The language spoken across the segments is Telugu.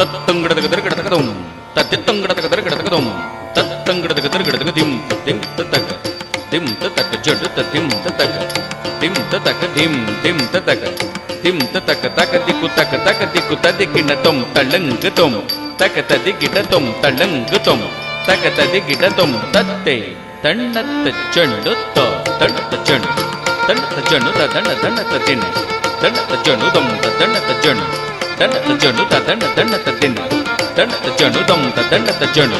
తత్తంగడగదరగడగదం తత్తిత్తంగడగదరగడగదం తత్తంగడగదరగడగ దిం దిం తతక దిం తతక జడు తదిం తతక దిం తతక దిం దిం తతక దిం తతక తక దిక్కు తదికినతం తళంగతం తక తదికిటతం తళంగతం తక తదికిటతం తత్తే తన్నత జండు తో తన్నత జండు తన్నత జండు తదన్న తన్నత తిన్న తన్నత జండు దం తన్నత జండు తన్నత జండు తదన్న తన్నత తిన్న తన్నత జండు దం తన్నత జండు.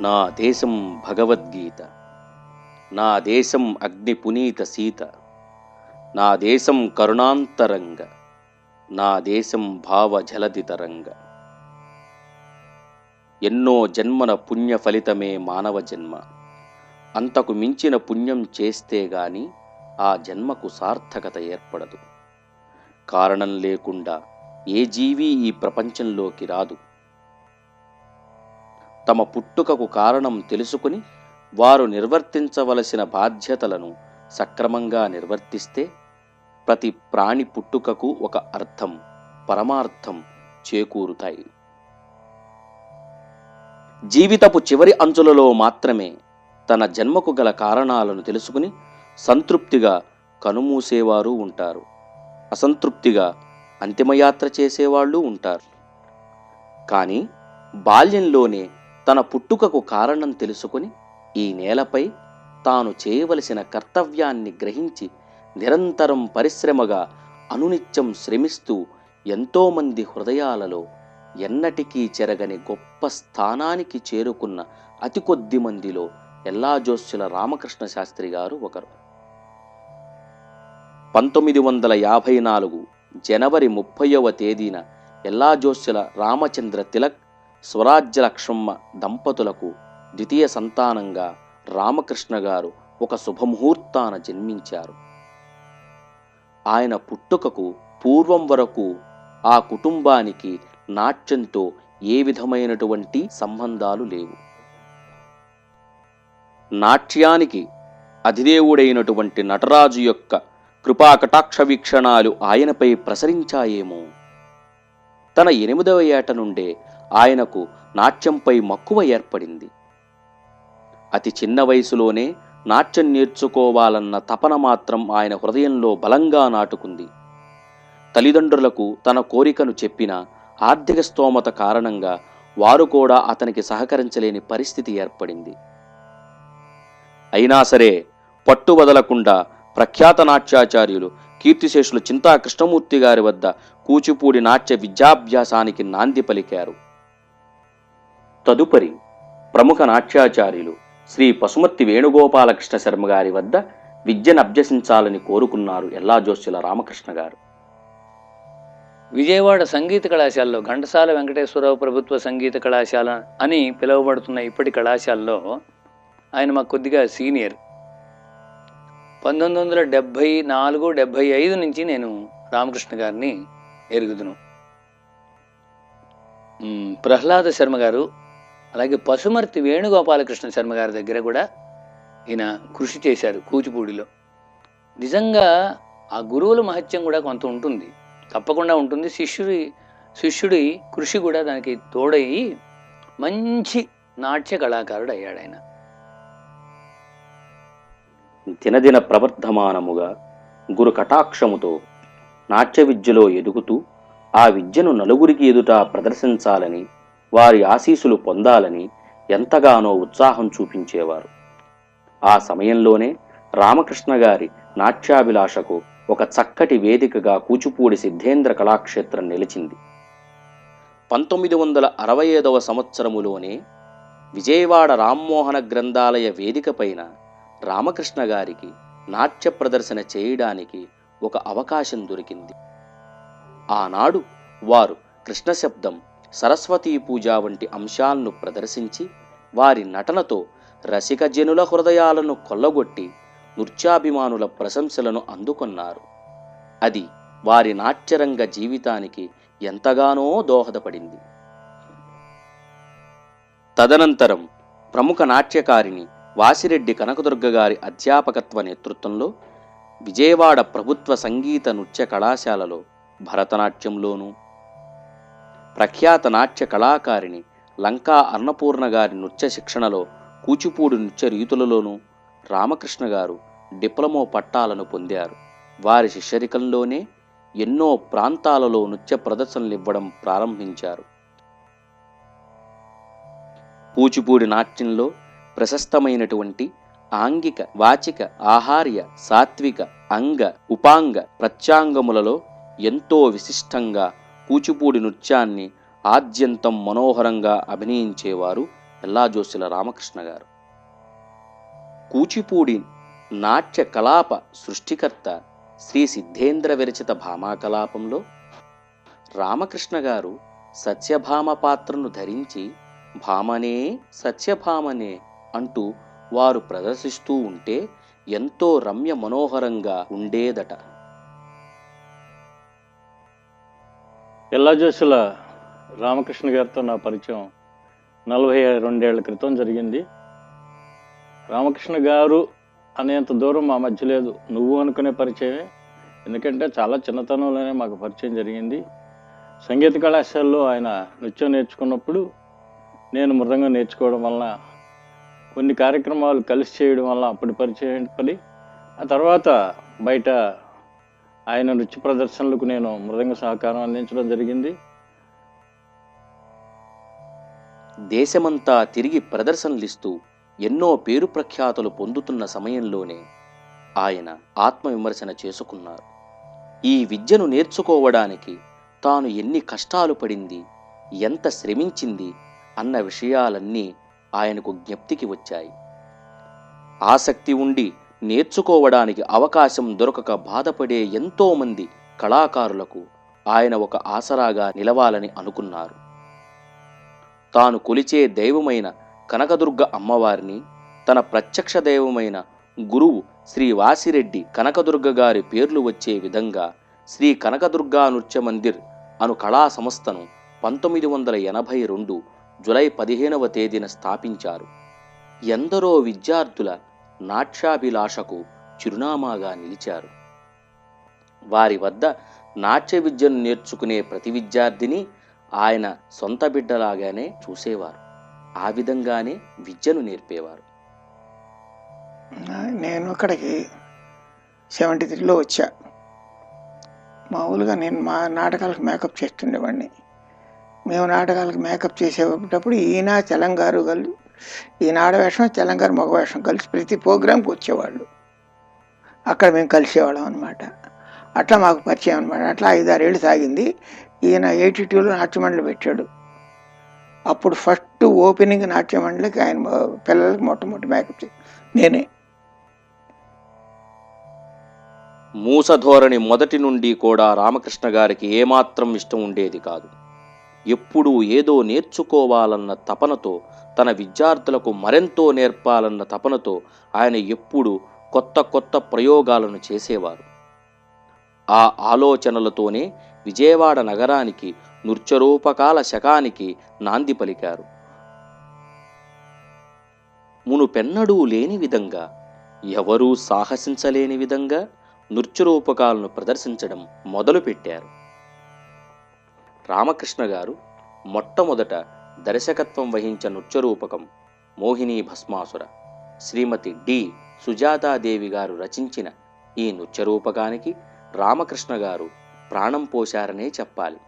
నా దేశం భగవద్గీత, నా దేశం అగ్ని పునీత సీత, నా దేశం కరుణాంతరంగ, నా దేశం భావ జలది తరంగ. ఎన్నో జన్మల పుణ్య ఫలితమే మానవ జన్మ. అంతకు మించిన పుణ్యం చేస్తే గాని ఆ జన్మకు సార్థకత ఏర్పడదు. కారణం లేకుండా ఏ జీవి ఈ ప్రపంచంలోకి రాదు. తమ పుట్టుకకు కారణం తెలుసుకుని వారు నిర్వర్తించవలసిన బాధ్యతలను సక్రమంగా నిర్వర్తిస్తే ప్రతి ప్రాణి పుట్టుకకు ఒక అర్థం, పరమార్థం చేకూరుతాయి. జీవితపు చివరి అంచులలో మాత్రమే తన జన్మకు గల కారణాలను తెలుసుకుని సంతృప్తిగా కనుమూసేవారు ఉంటారు. అసంతృప్తిగా అంతిమయాత్ర చేసేవాళ్ళు ఉంటారు. కానీ బాల్యంలోనే తన పుట్టుకకు కారణం తెలుసుకుని ఈ నేలపై తాను చేయవలసిన కర్తవ్యాన్ని గ్రహించి నిరంతరం పరిశ్రమగా అనునిత్యం శ్రమిస్తూ ఎంతోమంది హృదయాలలో ఎన్నటికీ చెరగని గొప్ప స్థానానికి చేరుకున్న అతి కొద్ది మందిలో ఎల్లాజోస్యుల రామకృష్ణ శాస్త్రి గారు ఒకరు. 1954 జనవరి 30వ తేదీన ఎల్లాజోస్యుల రామచంద్ర తిలక్, స్వరాజ్య లక్ష్మమ్మ దంపతులకు ద్వితీయ సంతానంగా రామకృష్ణ గారు ఒక శుభముహూర్తాన జన్మించారు. ఆయన పుట్టుకకు పూర్వం వరకు ఆ కుటుంబానికి నాట్యంతో ఏ విధమైనటువంటి సంబంధాలు లేవు. నాట్యానికి అధిదేవుడైనటువంటి నటరాజు యొక్క కృపాకటాక్ష వీక్షణాలు ఆయనపై ప్రసరించాయేమో. తన 8వ ఏట నుండే ఆయనకు నాట్యంపై మక్కువ ఏర్పడింది. అతి చిన్న వయసులోనే నాట్యం నేర్చుకోవాలన్న తపన మాత్రం ఆయన హృదయంలో బలంగా నాటుకుంది. తల్లిదండ్రులకు తన కోరికను చెప్పినా ఆర్థిక స్తోమత కారణంగా వారు కూడా అతనికి సహకరించలేని పరిస్థితి ఏర్పడింది. అయినా సరే పట్టు వదలకుండా ప్రఖ్యాత నాట్యాచార్యులు కీర్తిశేషులు చింతా కృష్ణమూర్తి గారి వద్ద కూచిపూడి నాట్య విద్యాభ్యాసానికి నాంది పలికారు. తదుపరి ప్రముఖ నాట్యాచార్యులు శ్రీ పసుమర్తి వేణుగోపాలకృష్ణ శర్మ గారి వద్ద విద్యను అభ్యసించాలని కోరుకున్నారు ఎల్లాజోస్యుల రామకృష్ణ గారు. విజయవాడ సంగీత కళాశాలలో ఘంటసాల వెంకటేశ్వరరావు ప్రభుత్వ సంగీత కళాశాల అని పిలువబడుతున్న ఇప్పటి కళాశాలలో ఆయన మాకు కొద్దిగా సీనియర్. 1974-75 నుంచి నేను రామకృష్ణ గారిని ఎరుగుదును. ప్రహ్లాద శర్మ గారు, అలాగే పసుమర్తి వేణుగోపాలకృష్ణ శర్మ గారి దగ్గర కూడా ఈయన కృషి చేశారు కూచిపూడిలో. నిజంగా ఆ గురువుల మహత్యం కూడా కొంత ఉంటుంది, తప్పకుండా ఉంటుంది. శిష్యుడి కృషి కూడా దానికి తోడయి మంచి నాట్య కళాకారుడు అయ్యాడు ఆయన. దినదిన ప్రవర్ధమానముగా గురు కటాక్షముతో నాట్య విద్యలో ఎదుగుతూ ఆ విద్యను నలుగురికి ఎదుట ప్రదర్శించాలని, వారి ఆశీస్సులు పొందాలని ఎంతగానో ఉత్సాహం చూపించేవారు. ఆ సమయంలోనే రామకృష్ణ గారి నాట్యాభిలాషకు ఒక చక్కటి వేదికగా కూచిపూడి సిద్ధేంద్ర కళాక్షేత్రం నిలిచింది. 1965వ సంవత్సరములోనే విజయవాడ రామ్మోహన గ్రంథాలయ వేదిక పైన రామకృష్ణ గారికి నాట్య ప్రదర్శన చేయడానికి ఒక అవకాశం దొరికింది. ఆనాడు వారు కృష్ణశబ్దం, సరస్వతీ పూజ వంటి అంశాలను ప్రదర్శించి వారి నటనతో రసిక జనుల హృదయాలను కొల్లగొట్టి నృత్యాభిమానుల ప్రశంసలను అందుకొన్నారు. అది వారి నాట్యరంగ జీవితానికి ఎంతగానో దోహదపడింది. తదనంతరం ప్రముఖ నాట్యకారిణి వాసిరెడ్డి కనకదుర్గ గారి అధ్యాపకత్వ నేతృత్వంలో విజయవాడ ప్రభుత్వ సంగీత నృత్య కళాశాలలో భరతనాట్యంలోనూ, ప్రఖ్యాత నాట్య కళాకారిణి లంకా అన్నపూర్ణ గారి నృత్య శిక్షణలో కూచిపూడి నృత్య రీతులలోనూ రామకృష్ణ గారు డిప్లొమా పట్టాలను పొందారు. వారి శిష్యరికంలోనే ఎన్నో ప్రాంతాలలో నృత్య ప్రదర్శనలు ఇవ్వడం ప్రారంభించారు. కూచిపూడి నాట్యంలో ప్రశస్తమైనటువంటి ఆంగిక, వాచిక, ఆహార్య, సాత్విక, అంగ, ఉపాంగ, ప్రత్యాంగములలో ఎంతో విశిష్టంగా కూచిపూడి నృత్యాన్ని ఆద్యంతం మనోహరంగా అభినయించేవారు ఎల్లాజోస్యుల రామకృష్ణ గారు. కూచిపూడి నాట్య కలాప సృష్టికర్త శ్రీ సిద్ధేంద్ర విరచిత భామాకలాపంలో రామకృష్ణ గారు సత్యభామ పాత్రను ధరించి భామనే సత్యభామనే అంటూ వారు ప్రదర్శిస్తూ ఉంటే ఎంతో రమ్య మనోహరంగా ఉండేదట. ఎల్లాజోస్యుల రామకృష్ణ గారితో నా పరిచయం 42 ఏళ్ల క్రితం జరిగింది. రామకృష్ణ గారు అనేంత దూరం మా మధ్య లేదు, నువ్వు అనుకునే పరిచయమే. ఎందుకంటే చాలా చిన్నతనంలోనే మాకు పరిచయం జరిగింది. సంగీత కళాశాలలో ఆయన నృత్యం నేర్చుకున్నప్పుడు నేను మృదంగం నేర్చుకోవడం వల్ల, కొన్ని కార్యక్రమాలు కలిసి చేయడం వల్ల అప్పుడు పరిచయం ఏర్పడి, ఆ తర్వాత బయట ఆయన నృత్య ప్రదర్శనలకు నేను మృదంగ సహకారం అందించడం జరిగింది. దేశమంతా తిరిగి ప్రదర్శనలిస్తూ ఎన్నో పేరు ప్రఖ్యాతులు పొందుతున్న సమయంలోనే ఆయన ఆత్మవిమర్శన చేసుకున్నారు. ఈ విద్యను నేర్చుకోవడానికి తాను ఎన్ని కష్టాలు పడింది, ఎంత శ్రమించింది అన్న విషయాలన్నీ ఆయనకు జ్ఞప్తికి వచ్చాయి. ఆసక్తి ఉండి నేర్చుకోవడానికి అవకాశం దొరకక బాధపడే ఎంతోమంది కళాకారులకు ఆయన ఒక ఆసరాగా నిలవాలని అనుకున్నారు. తాను కొలిచే దైవమైన కనకదుర్గ అమ్మవారిని, తన ప్రత్యక్ష దైవమైన గురువు శ్రీ వాసిరెడ్డి కనకదుర్గ గారి పేర్లు వచ్చే విధంగా శ్రీ కనకదుర్గా నృత్య మందిర్ అను కళా సంస్థను 1982 జూలై 15వ తేదీన స్థాపించారు. ఎందరో విద్యార్థుల నాట్యాభిలాషకు చిరునామాగా నిలిచారు. వారి వద్ద నాట్య విద్యను నేర్చుకునే ప్రతి విద్యార్థిని ఆయన సొంత బిడ్డలాగానే చూసేవారు. ఆ విధంగానే విద్యను నేర్పేవారు. నేను అక్కడికి 73లో వచ్చా. మామూలుగా నేను మా నాటకాలకు మేకప్ చేస్తుండేవాడిని. మేము నాటకాలకు మేకప్ చేసేటప్పుడు ఈయన తెలంగారు కలిసి, ఈయన ఆడవేషం తెలంగాణ మగవేషం కలిసి ప్రతి ప్రోగ్రాంకి వచ్చేవాళ్ళు. అక్కడ మేము కలిసేవాళ్ళం అనమాట. అట్లా మాకు పరిచయం అనమాట. అట్లా 5-6 ఏళ్ళు సాగింది. ఈయన 82లో నాట్యమండలి పెట్టాడు. అప్పుడు ఫస్ట్ ఓపెనింగ్ నాట్యమండలికి ఆయన పిల్లలకి మొట్టమొదటి మేకప్ నేనే. మూసధోరణి మొదటి నుండి కూడా రామకృష్ణ గారికి ఏమాత్రం ఇష్టం ఉండేది కాదు. ఎప్పుడూ ఏదో నేర్చుకోవాలన్న తపనతో, తన విద్యార్థులకు మరెంతో నేర్పాలన్న తపనతో ఆయన ఎప్పుడూ కొత్త కొత్త ప్రయోగాలను చేసేవారు. ఆ ఆలోచనలతోనే విజయవాడ నగరానికి నృత్యరూపకాల శకానికి నాంది పలికారు. మునుపెన్నడూ లేని విధంగా, ఎవరూ సాహసించలేని విధంగా నృత్యరూపకాలను ప్రదర్శించడం మొదలుపెట్టారు. రామకృష్ణ గారు మొట్టమొదట దర్శకత్వం వహించిన నృత్యరూపకం మోహినీ భస్మాసుర. శ్రీమతి డి సుజాతాదేవి గారు రచించిన ఈ నృత్యరూపకానికి రామకృష్ణ గారు ప్రాణం పోశారనే చెప్పాలి.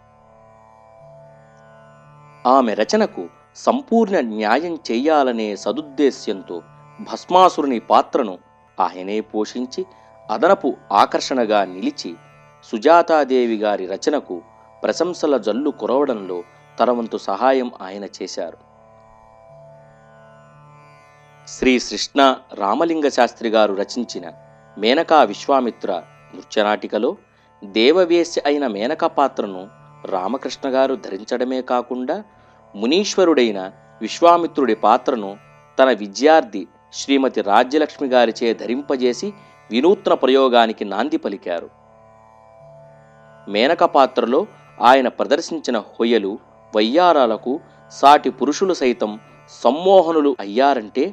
ఆమె రచనకు సంపూర్ణ న్యాయం చెయ్యాలనే సదుద్దేశ్యంతో భస్మాసురుని పాత్రను ఆయనే పోషించి అదనపు ఆకర్షణగా నిలిచి సుజాతాదేవి గారి రచనకు ప్రశంసల జల్లు కురవడంలో తనవంతు సహాయం ఆయన చేశారు. శ్రీ కృష్ణ రామలింగ శాస్త్రి గారు రచించిన మేనకా విశ్వామిత్ర నృత్యనాటికలో దేవవేశ్య అయిన మేనక పాత్రను రామకృష్ణ గారు ధరించడమే కాకుండా మునీశ్వరుడైన విశ్వామిత్రుడి పాత్రను తన విద్యార్థి శ్రీమతి రాజ్యలక్ష్మి గారిచే ధరింపజేసి వినూత్న ప్రయోగానికి నాంది పలికారు. మేనక పాత్రలో ఆయన ప్రదర్శించిన హొయలు, వయ్యారాలకు సాటి పురుషులు సైతం సమ్మోహనులు అయ్యారంటే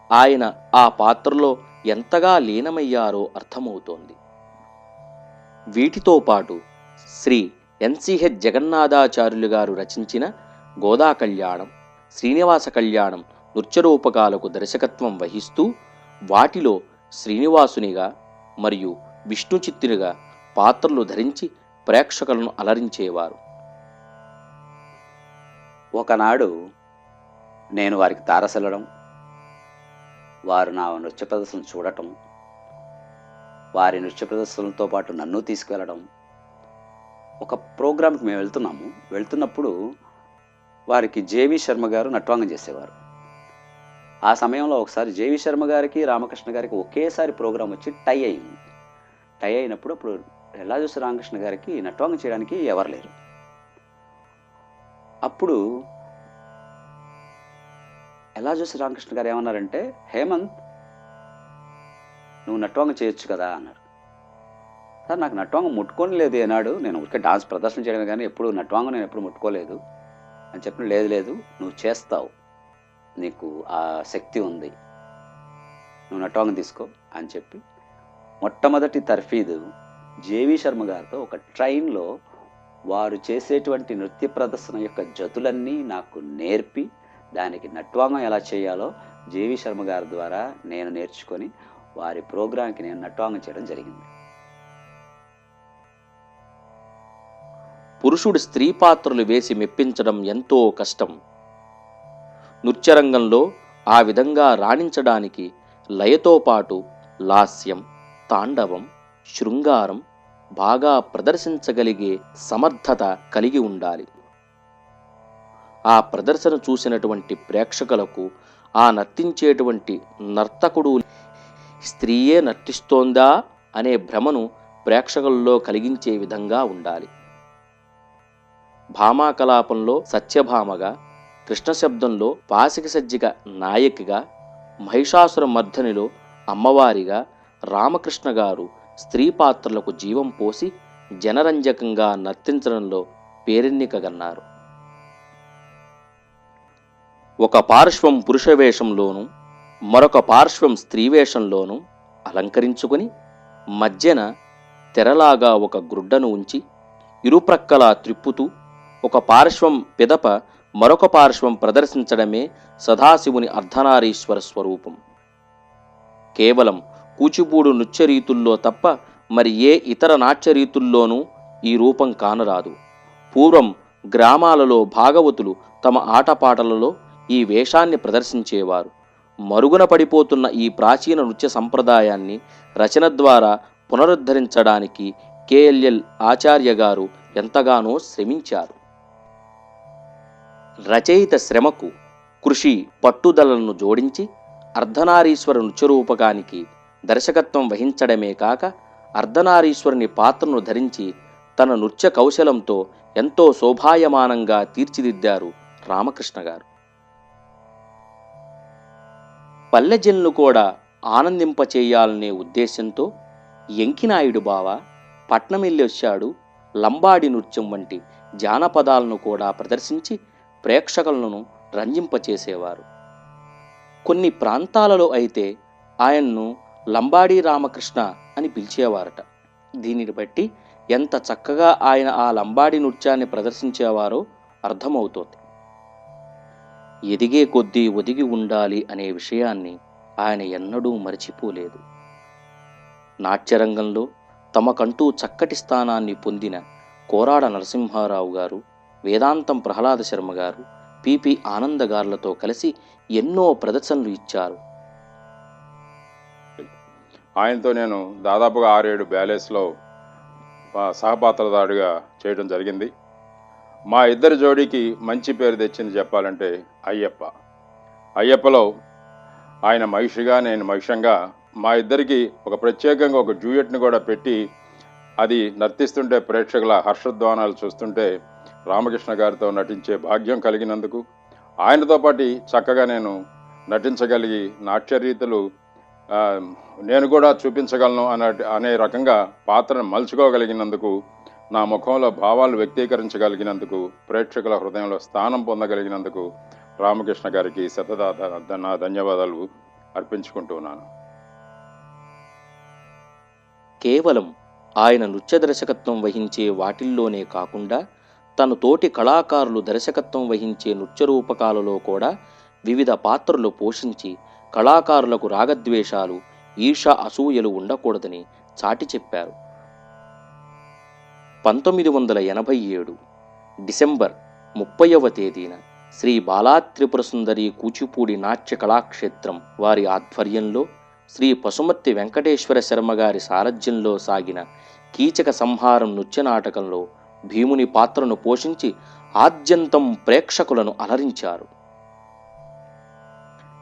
ఆయన ఆ పాత్రలో ఎంతగా లీనమయ్యారో అర్థమవుతోంది. వీటితో పాటు శ్రీ ఎన్సిహెచ్ జగన్నాథాచార్యులు గారు రచించిన గోదా కళ్యాణం, శ్రీనివాస కళ్యాణం నృత్యరూపకాలకు దర్శకత్వం వహిస్తూ వాటిలో శ్రీనివాసునిగా మరియు విష్ణుచిత్తునిగా పాత్రలు ధరించి ప్రేక్షకులను అలరించేవారు. ఒకనాడు నేను వారికి తారసలడం, వారు నా నృత్య ప్రదర్శన చూడటం, వారి నృత్య ప్రదర్శనలతో పాటు నన్ను తీసుకువెళ్ళడం. ఒక ప్రోగ్రాంకి మేము వెళ్తున్నప్పుడు వారికి జేవి శర్మ గారు నట్వాంగం చేసేవారు. ఆ సమయంలో ఒకసారి జేవి శర్మ గారికి రామకృష్ణ గారికి ఒకేసారి ప్రోగ్రాం వచ్చి టై అయింది. టై అయినప్పుడు అప్పుడు ఎలా చూసి రామకృష్ణ గారికి నట్వాంగం చేయడానికి ఎవరు లేరు. అప్పుడు ఎలా చూసి రామకృష్ణ గారు ఏమన్నారంటే, హేమంత్ నువ్వు నట్వాంగం చేయొచ్చు కదా అన్నారు. సార్ నాకు నట్వాంగం ముట్టుకొని లేదు ఏనాడు, నేను ఊరికే డాన్స్ ప్రదర్శన చేయడమే కానీ ఎప్పుడు నట్వాంగం నేను ఎప్పుడు ముట్టుకోలేదు అని చెప్పిన. లేదు నువ్వు చేస్తావు, నీకు ఆ శక్తి ఉంది, నువ్వు నట్వాంగం తీసుకో అని చెప్పి మొట్టమొదటి తర్ఫీదు జేవి శర్మ గారితో ఒక ట్రైన్లో వారు చేసేటువంటి నృత్య ప్రదర్శన యొక్క జతులన్నీ నాకు నేర్పి దానికి నట్వాంగం ఎలా చేయాలో జేవి శర్మ గారి ద్వారా నేను నేర్చుకొని వారి ప్రోగ్రాంకి నేను నట్వాంగం చేయడం జరిగింది. పురుషుడు స్త్రీ పాత్రలు వేసి మెప్పించడం ఎంతో కష్టం. నృత్యరంగంలో ఆ విధంగా రాణించడానికి లయతో పాటు లాస్యం, తాండవం, శృంగారం బాగా ప్రదర్శించగలిగే సమర్థత కలిగి ఉండాలి. ఆ ప్రదర్శన చూసినటువంటి ప్రేక్షకులకు ఆ నర్తించేటువంటి నర్తకుడు స్త్రీయే నర్తిస్తోందా అనే భ్రమను ప్రేక్షకుల్లో కలిగించే విధంగా ఉండాలి. భామాకలాపంలో సత్యభామగా, కృష్ణశబ్దంలో పాసిక సజ్జిక నాయకిగా, మహిషాసుర మర్ధనిలో అమ్మవారిగా రామకృష్ణ గారు స్త్రీ పాత్రలకు జీవం పోసి జనరంజకంగా నర్తించడంలో పేరెన్నికగన్నారు. ఒక పార్శ్వం పురుష వేషంలోనూ మరొక పార్శ్వం స్త్రీ వేషంలోనూ అలంకరించుకుని మధ్యన తెరలాగా ఒక గ్రుడ్డను ఉంచి ఇరుప్రక్కలా త్రిప్పుతూ ఒక పార్శ్వం పిదప మరొక పార్శ్వం ప్రదర్శించడమే సదాశివుని అర్ధనారీశ్వర స్వరూపం. కేవలం కూచిపూడు నృత్యరీతుల్లో తప్ప మరి ఏ ఇతర నాట్యరీతుల్లోనూ ఈ రూపం కానరాదు. పూర్వం గ్రామాలలో భాగవతులు తమ ఆటపాటలలో ఈ వేషాన్ని ప్రదర్శించేవారు. మరుగున పడిపోతున్న ఈ ప్రాచీన నృత్య సంప్రదాయాన్ని రచన ద్వారా పునరుద్ధరించడానికి కేఎల్ఎల్ ఆచార్య గారు ఎంతగానో శ్రమించారు. రచయిత శ్రమకు కృషి పట్టుదలను జోడించి అర్ధనారీశ్వర నృత్యరూపకానికి దర్శకత్వం వహించడమే కాక అర్ధనారీశ్వరుని పాత్రను ధరించి తన నృత్య కౌశలంతో ఎంతో శోభాయమానంగా తీర్చిదిద్దారు రామకృష్ణ గారు. పల్లెజనులు కూడా ఆనందింపచేయాలనే ఉద్దేశంతో ఎంకినాయుడు బావ పట్నమెళ్ళొచ్చాడు, లంబాడి నృత్యం వంటి జానపదాలను కూడా ప్రదర్శించి ప్రేక్షకులను రంజింపచేసేవారు. కొన్ని ప్రాంతాలలో అయితే ఆయన్ను లంబాడి రామకృష్ణ అని పిలిచేవారట. దీనిని బట్టి ఎంత చక్కగా ఆయన ఆ లంబాడి నృత్యాన్ని ప్రదర్శించేవారో అర్థమవుతోంది. ఎదిగే కొద్దీ ఒదిగి ఉండాలి అనే విషయాన్ని ఆయన ఎన్నడూ మరచిపోలేదు. నాట్యరంగంలో తమకంటూ చక్కటి స్థానాన్ని పొందిన కోరాడ నరసింహారావు గారు, వేదాంతం ప్రహ్లాద శర్మ గారు, పిపి ఆనంద గారులతో కలిసి ఎన్నో ప్రదర్శనలు ఇచ్చారు. ఆయనతో నేను దాదాపుగా 6-7 బ్యాలెస్లో సహపాత్రదారుగా చేయడం జరిగింది. మా ఇద్దరి జోడీకి మంచి పేరు తెచ్చింది చెప్పాలంటే అయ్యప్పలో ఆయన మహిషిగా నేను మహిషంగా మా ఇద్దరికి ఒక ప్రత్యేకంగా ఒక డ్యూయట్ని కూడా పెట్టి అది నర్తిస్తుంటే ప్రేక్షకుల హర్షధ్వానాలు చూస్తుంటే రామకృష్ణ గారితో నటించే భాగ్యం కలిగినందుకు, ఆయనతో పాటు చక్కగా నేను నటించగలిగి నాట్యరీతులు నేను కూడా చూపించగలను అనే రకంగా పాత్రను మలుచుకోగలిగినందుకు, నా ముఖంలో భావాలు వ్యక్తీకరించగలిగినందుకు, ప్రేక్షకుల హృదయంలో స్థానం పొందగలిగినందుకు రామకృష్ణ గారికి నా ధన్యవాదాలు అర్పించుకుంటున్నాను. కేవలం ఆయన నృత్య దర్శకత్వం వహించే వాటిల్లోనే కాకుండా తను తోటి కళాకారులు దర్శకత్వం వహించే నృత్య రూపకాలలో కూడా వివిధ పాత్రలు పోషించి కళాకారులకు రాగద్వేషాలు, ఈర్ష, అసూయలు ఉండకూడదని చాటి చెప్పారు. 1987 డిసెంబర్ 30వ తేదీన శ్రీ బాలాత్రిపుర సుందరి కూచిపూడి నాట్య కళాక్షేత్రం వారి ఆధ్వర్యంలో శ్రీ పశుమర్తి వెంకటేశ్వర శర్మ గారి సారథ్యంలో సాగిన కీచక సంహారం నృత్య నాటకంలో భీముని పాత్రను పోషించి ఆద్యంతం ప్రేక్షకులను అలరించారు.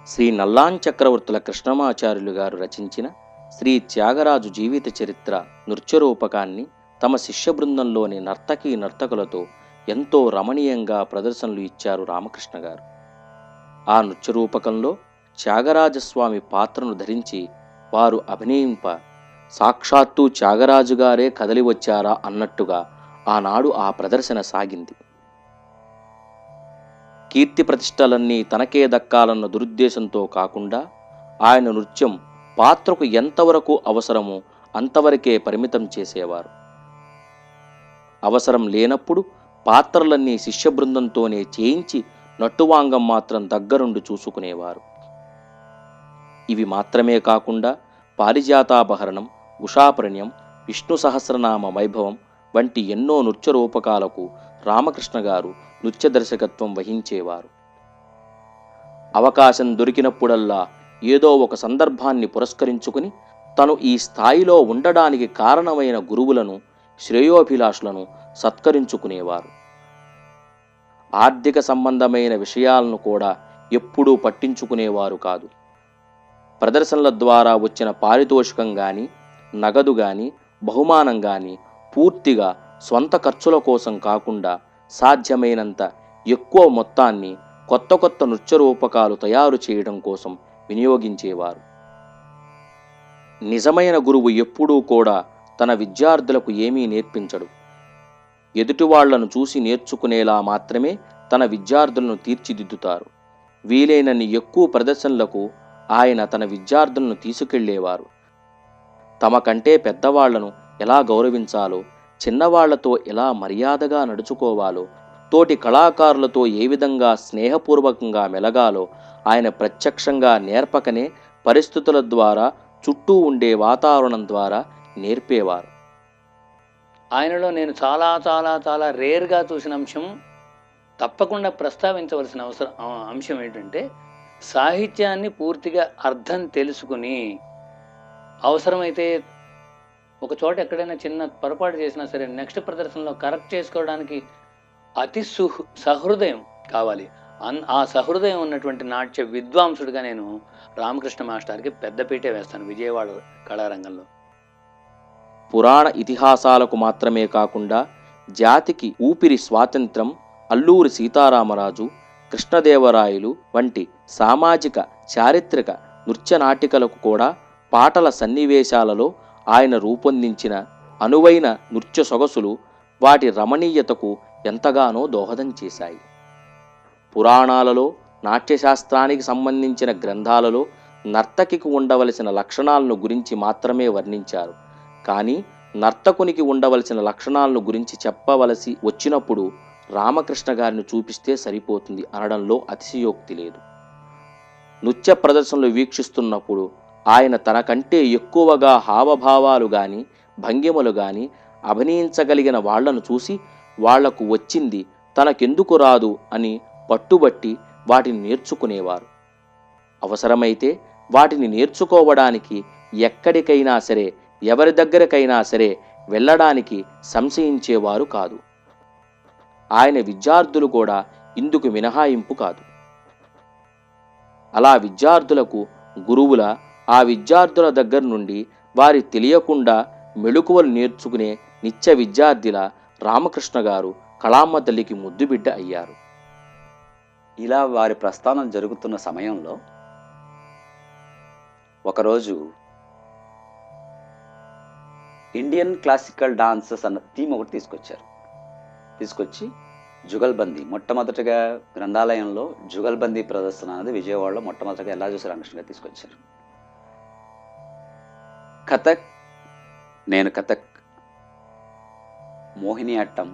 శ్రీ నల్లాన్ చక్రవర్తుల కృష్ణమాచార్యులు గారు రచించిన శ్రీ త్యాగరాజు జీవిత చరిత్ర నృత్యరూపకాన్ని తమ శిష్య బృందంలోని నర్తకీ నర్తకులతో ఎంతో రమణీయంగా ప్రదర్శనలు ఇచ్చారు రామకృష్ణ గారు. ఆ నృత్యరూపకంలో త్యాగరాజస్వామి పాత్రను ధరించి వారు అభినయింప సాక్షాత్తు త్యాగరాజుగారే కదలి వచ్చారా అన్నట్టుగా ఆనాడు ఆ ప్రదర్శన సాగింది. కీర్తి ప్రతిష్టలన్నీ తనకే దక్కాలన్న దురుద్దేశంతో కాకుండా ఆయన నృత్యం పాత్రకు ఎంతవరకు అవసరమో అంతవరకే పరిమితం చేసేవారు. అవసరం లేనప్పుడు పాత్రలన్నీ శిష్య బృందంతోనే చేయించి నట్టువాంగం మాత్రం దగ్గరుండి చూసుకునేవారు. ఇవి మాత్రమే కాకుండా పారిజాతాపహరణం, ఉషాప్రణ్యం, విష్ణు సహస్రనామ వైభవం వంటి ఎన్నో నృత్య రూపకాలకు రామకృష్ణ గారు నృత్య దర్శకత్వం వహించేవారు. అవకాశం దొరికినప్పుడల్లా ఏదో ఒక సందర్భాన్ని పురస్కరించుకుని తను ఈ స్థాయిలో ఉండడానికి కారణమైన గురువులను, శ్రేయోభిలాషులను సత్కరించుకునేవారు. ఆర్థిక సంబంధమైన విషయాలను కూడా ఎప్పుడూ పట్టించుకునేవారు కాదు. ప్రదర్శనల ద్వారా వచ్చిన పారితోషికం గాని, నగదు గాని, బహుమానం గాని పూర్తిగా స్వంత ఖర్చుల కోసం కాకుండా సాధ్యమైనంత ఎక్కువ మొత్తాన్ని కొత్త కొత్త నృత్య రూపకాలు తయారు చేయడం కోసం వినియోగించేవారు. నిజమైన గురువు ఎప్పుడూ కూడా తన విద్యార్థులకు ఏమీ నేర్పించడు. ఎదుటివాళ్లను చూసి నేర్చుకునేలా మాత్రమే తన విద్యార్థులను తీర్చిదిద్దుతారు. వీలైనన్ని ఎక్కువ ప్రదర్శనలకు ఆయన తన విద్యార్థులను తీసుకెళ్లేవారు. తమ కంటే పెద్దవాళ్లను ఎలా గౌరవించాలో, చిన్నవాళ్లతో ఎలా మర్యాదగా నడుచుకోవాలో, తోటి కళాకారులతో ఏ విధంగా స్నేహపూర్వకంగా మెలగాలో ఆయన ప్రత్యక్షంగా నేర్పకనే పరిస్థితుల ద్వారా, చుట్టూ ఉండే వాతావరణం ద్వారా నేర్పేవారు. ఆయనలో నేను చాలా చాలా చాలా రేర్గా చూసిన అంశం, తప్పకుండా ప్రస్తావించవలసిన అంశం ఏంటంటే సాహిత్యాన్ని పూర్తిగా అర్థం తెలుసుకుని అవసరమైతే ఒక చోట ఎక్కడైనా చిన్న పొరపాటు చేసినా సరే నెక్స్ట్ ప్రదర్శనలో కరెక్ట్ చేసుకోవడానికి అతి సహృదయం కావాలి. ఆ సహృదయం ఉన్నటువంటి నాట్య విద్వాంసుడిగా నేను రామకృష్ణ మాస్టర్కి పెద్దపీటే వేస్తాను విజయవాడ కళారంగంలో. పురాణ ఇతిహాసాలకు మాత్రమే కాకుండా జాతికి ఊపిరి స్వాతంత్రం, అల్లూరి సీతారామరాజు, కృష్ణదేవరాయలు వంటి సామాజిక, చారిత్రక నృత్య నాటికలకు కూడా పాటల సన్నివేశాలలో ఆయన రూపొందించిన అనువైన నృత్య సొగసులు వాటి రమణీయతకు ఎంతగానో దోహదం చేశాయి. పురాణాలలో, నాట్యశాస్త్రానికి సంబంధించిన గ్రంథాలలో నర్తకికి ఉండవలసిన లక్షణాలను గురించి మాత్రమే వర్ణించారు. కానీ నర్తకునికి ఉండవలసిన లక్షణాలను గురించి చెప్పవలసి వచ్చినప్పుడు రామకృష్ణ గారిని చూపిస్తే సరిపోతుంది అనడంలో అతిశయోక్తి లేదు. నృత్య ప్రదర్శనలు వీక్షిస్తున్నప్పుడు ఆయన తనకంటే ఎక్కువగా హావభావాలు గాని, భంగిమలు గాని అభినయించగలిగిన వాళ్లను చూసి వాళ్లకు వచ్చింది తనకెందుకు రాదు అని పట్టుబట్టి వాటిని నేర్చుకునేవారు. అవసరమైతే వాటిని నేర్చుకోవడానికి ఎక్కడికైనా సరే, ఎవరి దగ్గరకైనా సరే వెళ్ళడానికి సంశయించేవారు కాదు. ఆయన విద్యార్థులు కూడా ఇందుకు మినహాయింపు కాదు. అలా విద్యార్థులకు గురువుల, ఆ విద్యార్థుల దగ్గర నుండి వారి తెలియకుండా మెళుకువలు నేర్చుకునే నిత్య విద్యార్థిలా రామకృష్ణ గారు కళామ్మ తల్లికి ముద్దుబిడ్డ అయ్యారు. ఇలా వారి ప్రస్థానం జరుగుతున్న సమయంలో ఒకరోజు ఇండియన్ క్లాసికల్ డాన్సెస్ అన్న థీమ్ ఒకటి తీసుకొచ్చి జుగల్బందీ మొట్టమొదటిగా గ్రంథాలయంలో జుగల్బందీ ప్రదర్శన అనేది విజయవాడలో మొట్టమొదటిగా ఎలా చూసి రామకృష్ణ గారు తీసుకొచ్చారు. కథక్, నేను కథక్, మోహిని అట్టం,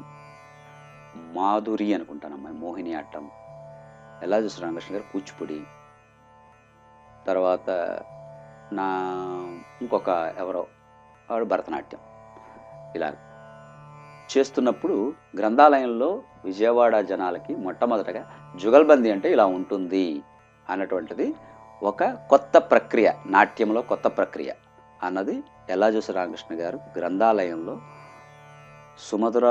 మాధురి అనుకుంటాను అమ్మాయి, మోహిని అట్టం ఎలా చూసి రామకృష్ణ గారు, కూచిపూడి, తర్వాత నా ఇంకొక ఎవరో ఆవిడ భరతనాట్యం, ఇలా చేస్తున్నప్పుడు గ్రంథాలయంలో విజయవాడ జనాలకి మొట్టమొదటగా జుగల్బందీ అంటే ఇలా ఉంటుంది అన్నటువంటిది ఒక కొత్త ప్రక్రియ, నాట్యంలో కొత్త ప్రక్రియ అన్నది ఎలా చూసి రామకృష్ణ గారు గ్రంథాలయంలో సుమధుర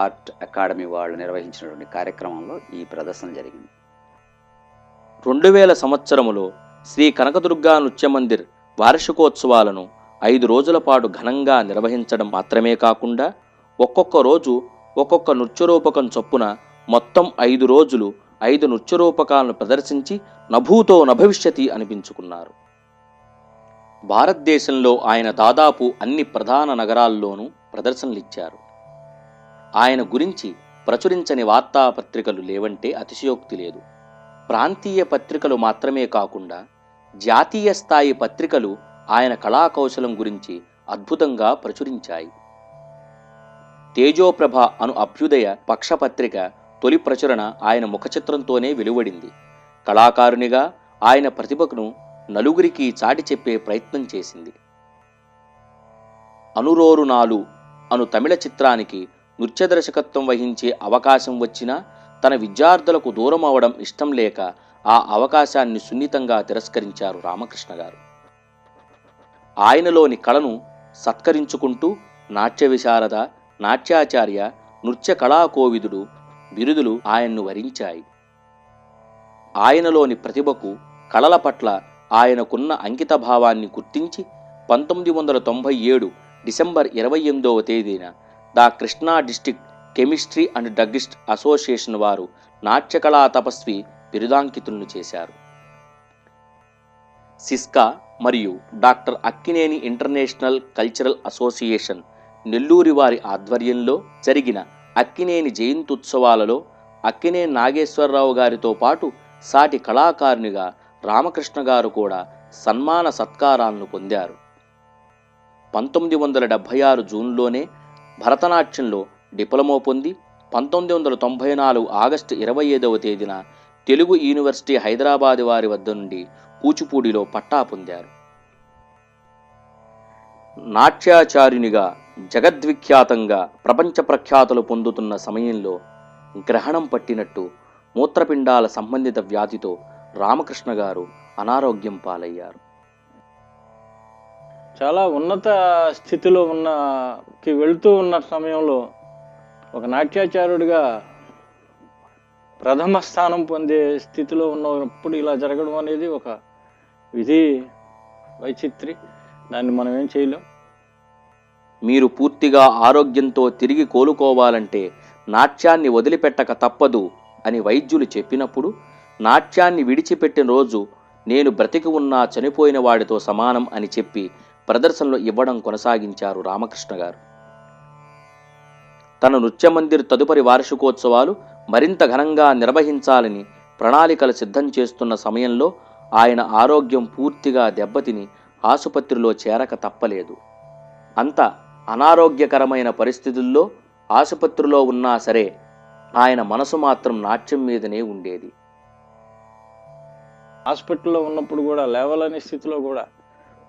ఆర్ట్ అకాడమీ వాళ్ళు నిర్వహించినటువంటి కార్యక్రమంలో ఈ ప్రదర్శన జరిగింది. 2000 సంవత్సరములో శ్రీ కనకదుర్గా నృత్య మందిర్ వార్షికోత్సవాలను 5 రోజుల పాటు ఘనంగా నిర్వహించడం మాత్రమే కాకుండా ఒక్కొక్క రోజు ఒక్కొక్క నృత్యరూపకం చొప్పున మొత్తం 5 రోజులు 5 నృత్యరూపకాలను ప్రదర్శించి నభూతో నభవిష్యతి అనిపించుకున్నారు. భారతదేశంలో ఆయన దాదాపు అన్ని ప్రధాన నగరాల్లోనూ ప్రదర్శనలిచ్చారు. ఆయన గురించి ప్రచురించని వార్తాపత్రికలు లేవంటే అతిశయోక్తి లేదు. ప్రాంతీయ పత్రికలు మాత్రమే కాకుండా జాతీయ స్థాయి పత్రికలు ఆయన కళాకౌశలం గురించి అద్భుతంగా ప్రచురించాయి. తేజోప్రభ అను అభ్యుదయ పక్షపత్రిక తొలి ప్రచురణ ఆయన ముఖచిత్రంతోనే వెలువడింది. కళాకారునిగా ఆయన ప్రతిభను నలుగురికి చాటి చెప్పే ప్రయత్నం చేసింది. అనురోరునాలు అను తమిళ చిత్రానికి నృత్య దర్శకత్వం వహించే అవకాశం వచ్చినా తన విద్యార్థులకు దూరం అవడం ఇష్టం లేక ఆ అవకాశాన్ని సున్నితంగా తిరస్కరించారు రామకృష్ణ గారు. ఆయనలోని కళను సత్కరించుకుంటూ నాట్య విశారద, నాట్యాచార్య, నృత్య కళాకోవిదుడు బిరుదులు ఆయన్ను వరించాయి. ఆయనలోని ప్రతిభకు, కళల పట్ల ఆయనకున్న అంకితభావాన్ని గుర్తించి 1997 డిసెంబర్ 28వ తేదీన the Krishna district chemistry and druggist association వారు నాట్యకళా తపస్వి బిరుదాంకితులను చేశారు. సిస్కా మరియు doctor Akkineni international cultural association నెల్లూరి వారి ఆధ్వర్యంలో జరిగిన అక్కినేని జయంత్యుత్సవాలలో అక్కినేని నాగేశ్వరరావు గారితో పాటు సాటి కళాకారునిగా రామకృష్ణ గారు కూడా సన్మాన సత్కారాలను పొందారు. 1976 జూన్లోనే భరతనాట్యంలో డిప్లొమా పొంది 1994 ఆగస్టు 25వ తేదీన తెలుగు యూనివర్సిటీ హైదరాబాద్ వారి వద్ద నుండి కూచిపూడిలో పట్టా పొందారు. నాట్యాచార్యునిగా జగద్విఖ్యాతంగా ప్రపంచ ప్రఖ్యాతులు పొందుతున్న సమయంలో గ్రహణం పట్టినట్టు మూత్రపిండాల సంబంధిత వ్యాధితో రామకృష్ణ గారు అనారోగ్యం పాలయ్యారు. చాలా ఉన్నత స్థితిలో వెళ్తూ ఉన్న సమయంలో ఒక నాట్యాచార్యుడిగా ప్రథమ స్థానం పొందే స్థితిలో ఉన్నప్పుడు ఇలా జరగడం అనేది ఒక విధి వైచిత్రి. దాన్ని మనం ఏం చేయలేం. మీరు పూర్తిగా ఆరోగ్యంతో తిరిగి కోలుకోవాలంటే నాట్యాన్ని వదిలిపెట్టక తప్పదు అని వైద్యులు చెప్పినప్పుడు నాట్యాన్ని విడిచిపెట్టిన రోజు నేను బ్రతికి ఉన్నా చనిపోయిన వాడితో సమానం అని చెప్పి ప్రదర్శనలు ఇవ్వడం కొనసాగించారు రామకృష్ణ గారు. తన నృత్య మందిర్ తదుపరి వార్షికోత్సవాలు మరింత ఘనంగా నిర్వహించాలని ప్రణాళికలు సిద్ధం చేస్తున్న సమయంలో ఆయన ఆరోగ్యం పూర్తిగా దెబ్బతిని ఆసుపత్రిలో చేరక తప్పలేదు. అంత అనారోగ్యకరమైన పరిస్థితుల్లో ఆసుపత్రిలో ఉన్నా సరే ఆయన మనసు మాత్రం నాట్యం మీదనే ఉండేది. హాస్పిటల్లో ఉన్నప్పుడు కూడా లేవలేని స్థితిలో కూడా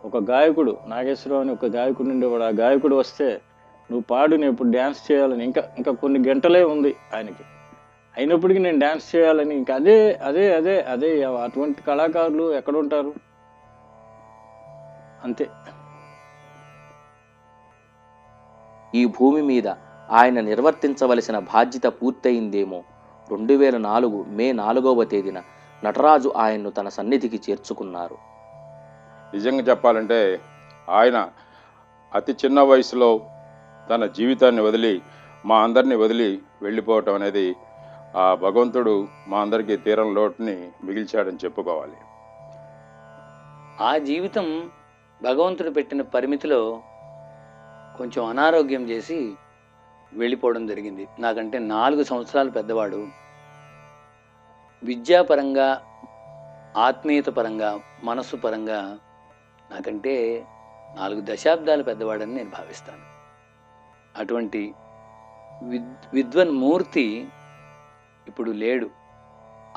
ఒక గాయకుడు, నాగేశ్వరరావు అని ఒక గాయకుడు ఉండేవాడు. ఆ గాయకుడు వస్తే నువ్వు పాడు, నేను ఇప్పుడు డ్యాన్స్ చేయాలని, ఇంకా కొన్ని గంటలే ఉంది ఆయనకి, అయినప్పటికీ నేను డ్యాన్స్ చేయాలని, ఇంకా అదే అదే అదే అదే అటువంటి కళాకారులు ఎక్కడ ఉంటారు? అంతే. ఈ భూమి మీద ఆయన నిర్వర్తించవలసిన బాధ్యత పూర్తయిందేమో. 2004 మే 4వ తేదీన నటరాజు ఆయన్ను తన సన్నిధికి చేర్చుకున్నారు. నిజంగా చెప్పాలంటే ఆయన అతి చిన్న వయసులో తన జీవితాన్ని వదిలి మా అందరినీ వదిలి వెళ్ళిపోవటం అనేది ఆ భగవంతుడు మా అందరికీ తీరం లోటుని మిగిల్చాడని చెప్పుకోవాలి. ఆ జీవితం భగవంతుడు పెట్టిన పరిమితిలో కొంచెం అనారోగ్యం చేసి వెళ్ళిపోవడం జరిగింది. నాకంటే 4 సంవత్సరాలు పెద్దవాడు. విద్యాపరంగా, ఆత్మీయత పరంగా, మనస్సు పరంగా నాకంటే 4 దశాబ్దాలు పెద్దవాడని నేను భావిస్తాను. అటువంటి విద్వన్మూర్తి ఇప్పుడు లేడు.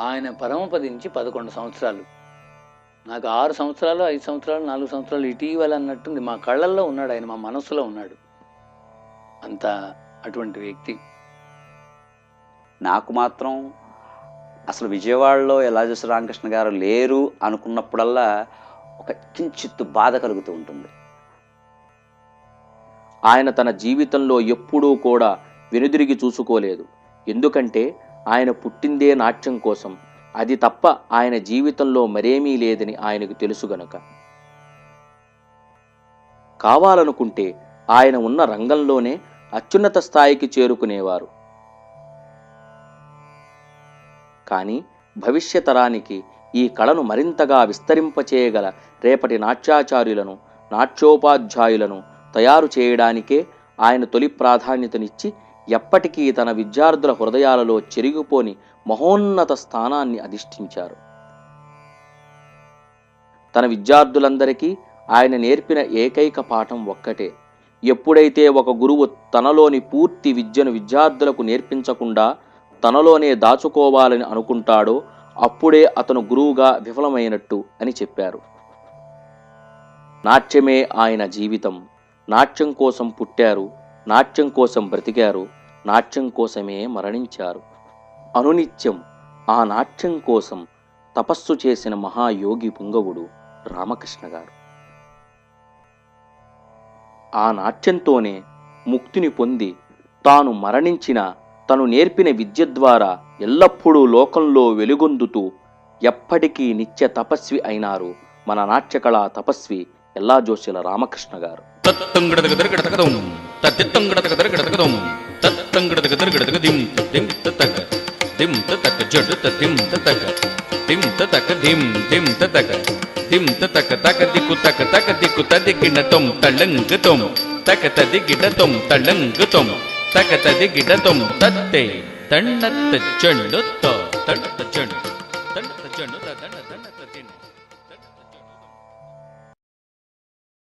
ఆయన పరమపదించి 11 సంవత్సరాలు. నాకు 6 సంవత్సరాలు, 5 సంవత్సరాలు, 4 సంవత్సరాలు ఇటీవల అన్నట్టుంది. మా కళ్ళల్లో ఉన్నాడు ఆయన, మా మనస్సులో ఉన్నాడు. అంత అటువంటి వ్యక్తి. నాకు మాత్రం అసలు విజయవాడలో యల్లాజీ రామకృష్ణ గారు లేరు అనుకున్నప్పుడల్లా ఒక కించిత్తు బాధ కలుగుతూ ఉంటుంది. ఆయన తన జీవితంలో ఎప్పుడూ కూడా వెనుదిరిగి చూసుకోలేదు. ఎందుకంటే ఆయన పుట్టిందే నాట్యం కోసం. అది తప్ప ఆయన జీవితంలో మరేమీ లేదని ఆయనకు తెలుసు గనుక. కావాలనుకుంటే ఆయన ఉన్న రంగంలోనే అత్యున్నత స్థాయికి చేరుకునేవారు. కానీ భవిష్యతరానికి ఈ కళను మరింతగా విస్తరింపచేయగల రేపటి నాట్యాచార్యులను, నాట్యోపాధ్యాయులను తయారు చేయడానికే ఆయన తొలి ప్రాధాన్యతనిచ్చి ఎప్పటికీ తన విద్యార్థుల హృదయాలలో చెరిగిపోని మహోన్నత స్థానాన్ని అధిష్ఠించారు. తన విద్యార్థులందరికీ ఆయన నేర్పిన ఏకైక పాఠం ఒక్కటే. ఎప్పుడైతే ఒక గురువు తనలోని పూర్తి విద్యను విద్యార్థులకు నేర్పించకుండా తనలోనే దాచుకోవాలని అనుకుంటాడో అప్పుడే అతను గురువుగా విఫలమైనట్టు అని చెప్పారు. నాట్యమే ఆయన జీవితం. నాట్యం కోసం పుట్టారు, నాట్యం కోసం బ్రతికారు, నాట్యం కోసమే మరణించారు. అనునిత్యం ఆ నాట్యం కోసం తపస్సు చేసిన మహాయోగి పుంగవుడు రామకృష్ణ గారు. ఆ నాట్యంతోనే ముక్తిని పొంది తాను మరణించిన తను నేర్పిన విద్య ద్వారా ఎల్లప్పుడూ లోకంలో వెలుగొందుతూ ఎప్పటికీ నిత్య తపస్వి అయినారు మన నాట్యకళా తపస్వి యల్లాజోస్యుల రామకృష్ణ గారు. తత్తంగడతగదరగడతగదం తత్తిత్తంగడతగదరగడతగదం తత్తంగడతగదరగడతగదిం దిం తతక దిం తతక జడ్ తతిం తతక దిం తతక దిం దిం తతక దిం తతక తక దిక్కు తక తక దిక్కు తదిగిడతం తళంగతం తక తదిగిడతం తళంగతం తక తదిగిడతం తత్తే తన్నత్త జండు త తన్నత్త జండు తన్నత్త జండు త